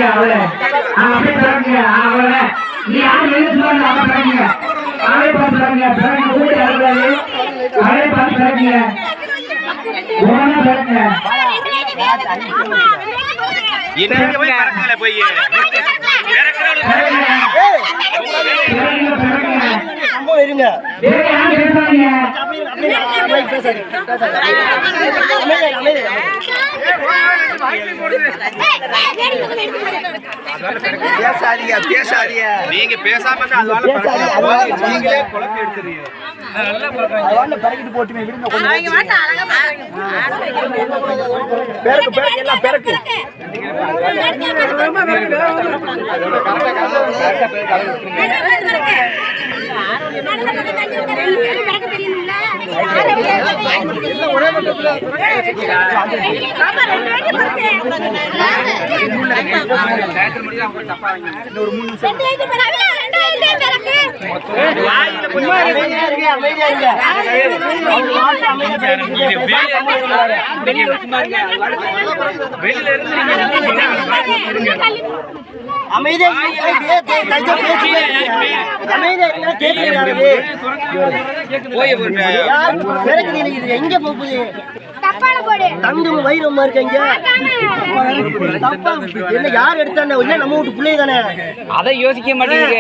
அவளை அப்படி பிறகுங்க அவளை நீ யாரும் எழுதி சொல்லுங்க அவன் பிறகுங்க அவளை பார்த்து பிறகுங்க பிறகு கூட்டி அழுகாது அவளை பார்த்து பிறகுங்க ஒவ்வொன்னா பிறகுங்க இருங்க பேசாதீங்க பேசாதீங்க நீங்க பேசாம நீங்களே குழப்பி எடுத்துறீங்க பறக்கிட்டு போட்டுமே விடுங்க பெருக்கு பெருக்கு எல்லாம் பெருக்கு எங்க போகுது தங்கம் வைரமா இருக்க யார் எடுத்தாங்க நம்ம வீட்டு பிள்ளை தானே அதை யோசிக்க மாட்டேங்குது.